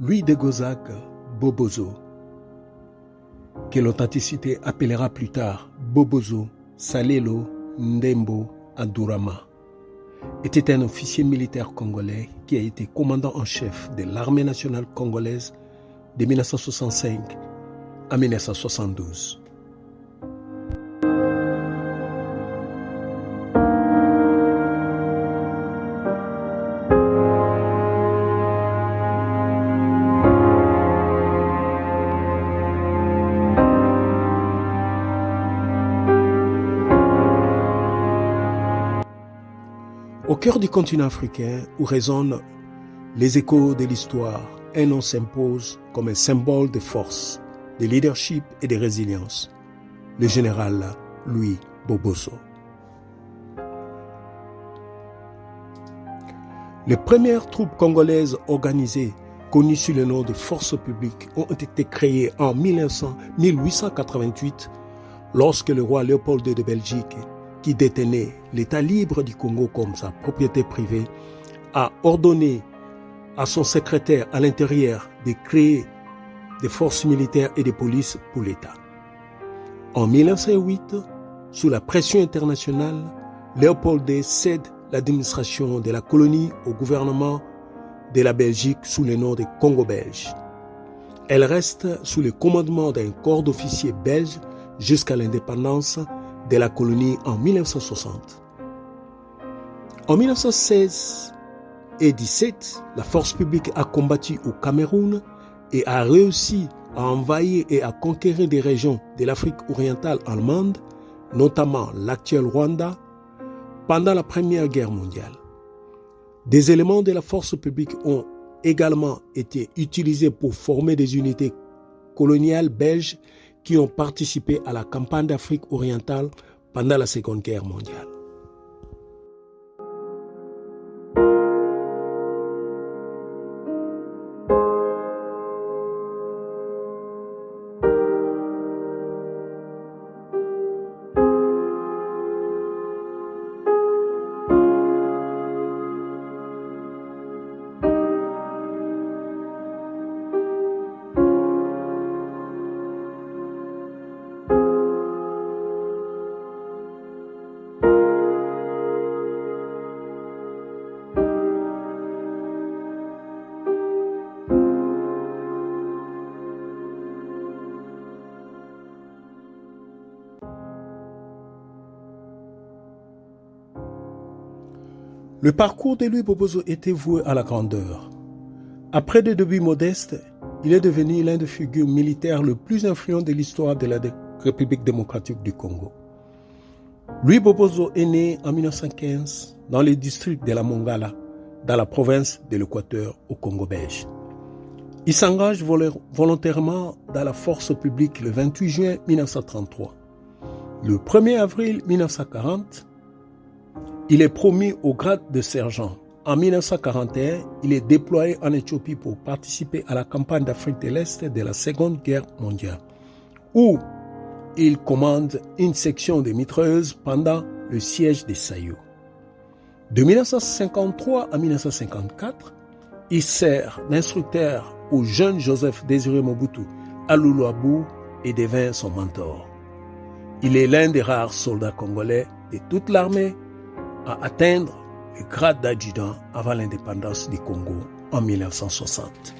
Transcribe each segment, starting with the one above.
Louis de Gozac Bobozo, que l'authenticité appellera plus tard Bobozo Salelo Ndembo Adurama, était un officier militaire congolais qui a été commandant en chef de l'armée nationale congolaise de 1965 à 1972. Au cœur du continent africain, où résonnent les échos de l'histoire, un nom s'impose comme un symbole de force, de leadership et de résilience. Le général Louis Bobozo. Les premières troupes congolaises organisées, connues sous le nom de forces publiques, ont été créées en 1888 lorsque le roi Léopold II de Belgique, qui détenait l'État libre du Congo comme sa propriété privée, a ordonné à son secrétaire à l'intérieur de créer des forces militaires et des polices pour l'État. En 1908, sous la pression internationale, Léopold II cède l'administration de la colonie au gouvernement de la Belgique sous le nom de Congo belge. Elle reste sous le commandement d'un corps d'officiers belges jusqu'à l'indépendance de la colonie en 1960. En 1916 et 1917, la force publique a combattu au Cameroun et a réussi à envahir et à conquérir des régions de l'Afrique orientale allemande, notamment l'actuel Rwanda, pendant la Première Guerre mondiale. Des éléments de la force publique ont également été utilisés pour former des unités coloniales belges qui ont participé à la campagne d'Afrique orientale pendant la Seconde Guerre mondiale. Le parcours de Louis Bobozo était voué à la grandeur. Après des débuts modestes, il est devenu l'un des figures militaires les plus influents de l'histoire de la République démocratique du Congo. Louis Bobozo est né en 1915 dans le district de la Mongala, dans la province de l'Équateur au Congo belge. Il s'engage volontairement dans la force publique le 28 juin 1933. Le 1er avril 1940, il est promu au grade de sergent. En 1941, il est déployé en Éthiopie pour participer à la campagne d'Afrique de l'Est de la Seconde Guerre mondiale, où il commande une section de mitrailleuses pendant le siège de Sayo. De 1953 à 1954, il sert d'instructeur au jeune Joseph Désiré Mobutu à Luluabu et devint son mentor. Il est l'un des rares soldats congolais de toute l'armée à atteindre le grade d'adjudant avant l'indépendance du Congo en 1960.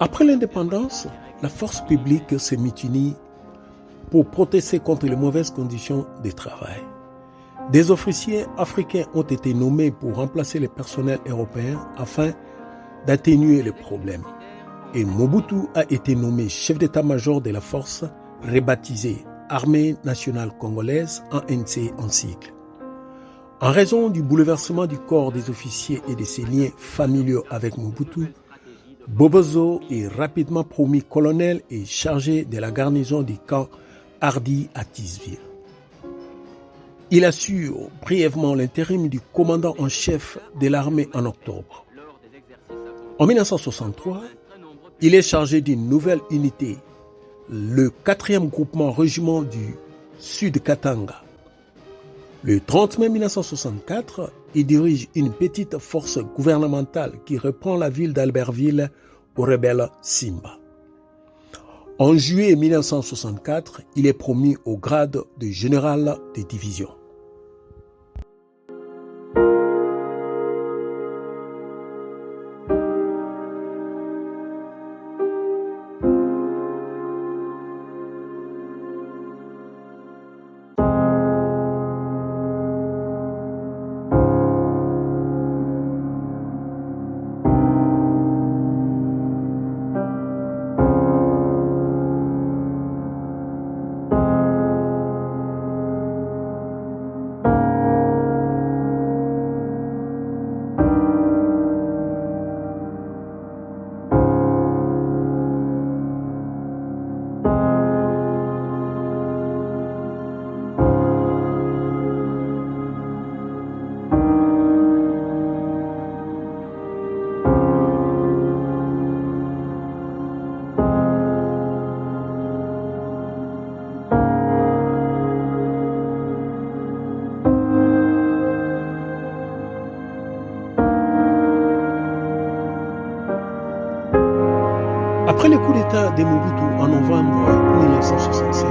Après l'indépendance, la force publique se mutine pour protester contre les mauvaises conditions de travail. Des officiers africains ont été nommés pour remplacer les personnels européens afin d'atténuer les problèmes. et Mobutu a été nommé chef d'état-major de la force rebaptisée Armée nationale congolaise, ANC en sigle. En raison du bouleversement du corps des officiers et de ses liens familiaux avec Mobutu, Bobozo est rapidement promu colonel et chargé de la garnison du camp Hardy à Tisville. Il assure brièvement l'intérim du commandant en chef de l'armée en octobre. En 1963, il est chargé d'une nouvelle unité, le 4e groupement régiment du Sud Katanga. Le 30 mai 1964, il dirige une petite force gouvernementale qui reprend la ville d'Albertville aux rebelles Simba. En juillet 1964, il est promu au grade de général de division. Après le coup d'État de Mobutu en novembre 1965,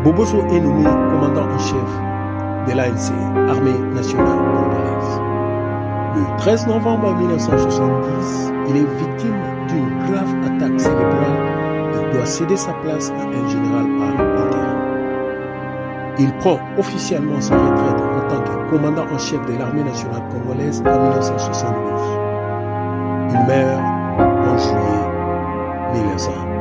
Bobozo est nommé commandant en chef de l'ANC, Armée nationale congolaise. Le 13 novembre 1970, il est victime d'une grave attaque cérébrale et doit céder sa place à un général par intérim. Il prend officiellement sa retraite en tant que commandant en chef de l'Armée nationale congolaise en 1972. Il meurt en juillet 1982.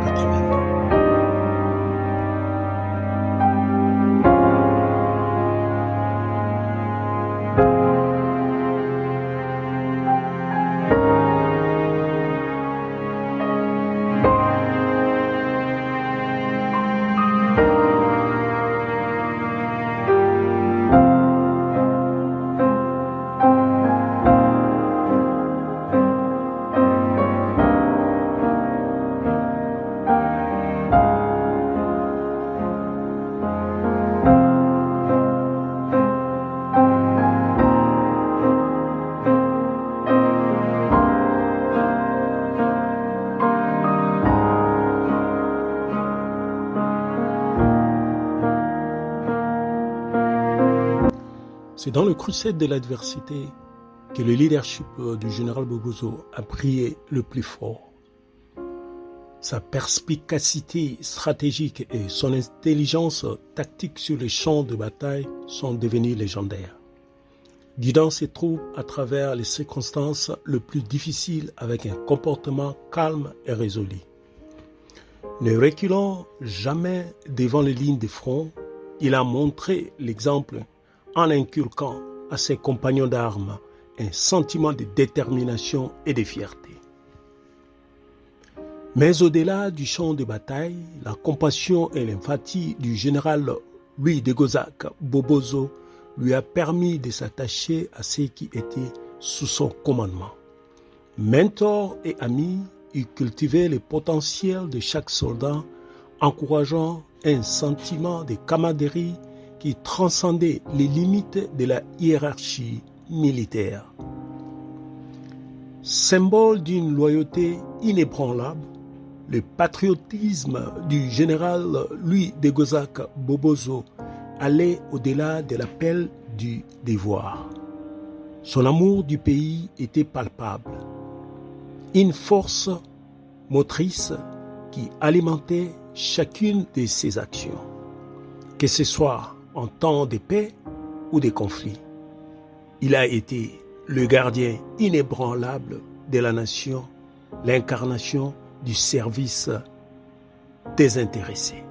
C'est dans le creuset de l'adversité que le leadership du général Bobozo a brillé le plus fort. Sa perspicacité stratégique et son intelligence tactique sur les champs de bataille sont devenus légendaires, guidant ses troupes à travers les circonstances les plus difficiles avec un comportement calme et résolu. Ne reculant jamais devant les lignes de front, il a montré l'exemple en inculquant à ses compagnons d'armes un sentiment de détermination et de fierté. Mais au-delà du champ de bataille, la compassion et l'empathie du général Louis de Gozac Bobozo lui a permis de s'attacher à ceux qui étaient sous son commandement. Mentor et ami, il cultivait le potentiel de chaque soldat, encourageant un sentiment de camaraderie qui transcendait les limites de la hiérarchie militaire. Symbole d'une loyauté inébranlable, le patriotisme du général Louis de Gozac Bobozo allait au-delà de l'appel du devoir. Son amour du pays était palpable, une force motrice qui alimentait chacune de ses actions, que ce soit en temps de paix ou de conflit. Il a été le gardien inébranlable de la nation l'incarnation du service désintéressé.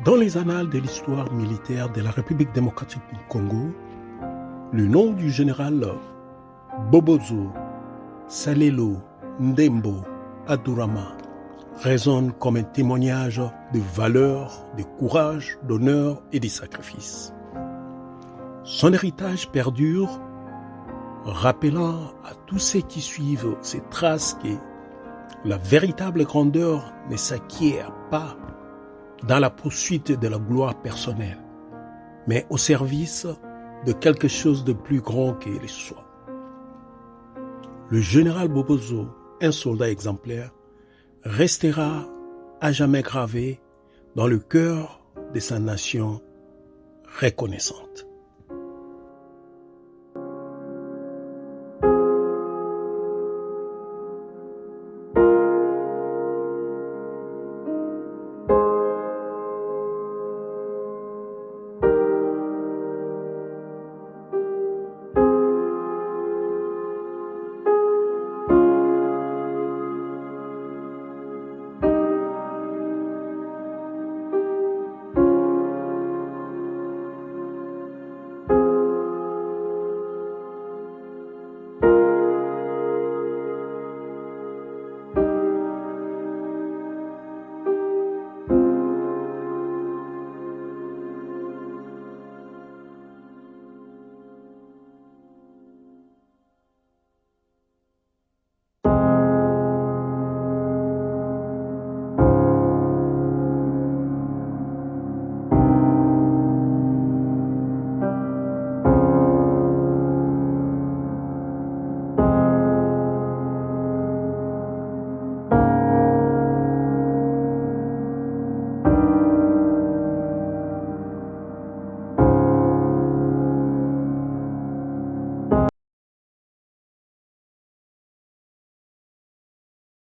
Dans les annales de l'histoire militaire de la République démocratique du Congo, le nom du général Bobozo Salelo Ndembo Adurama résonne comme un témoignage de valeur, de courage, d'honneur et de sacrifice. Son héritage perdure, rappelant à tous ceux qui suivent ses traces que la véritable grandeur ne s'acquiert pas dans la poursuite de la gloire personnelle, mais au service de quelque chose de plus grand que les soi. Le général Bobozo, un soldat exemplaire, restera à jamais gravé dans le cœur de sa nation reconnaissante.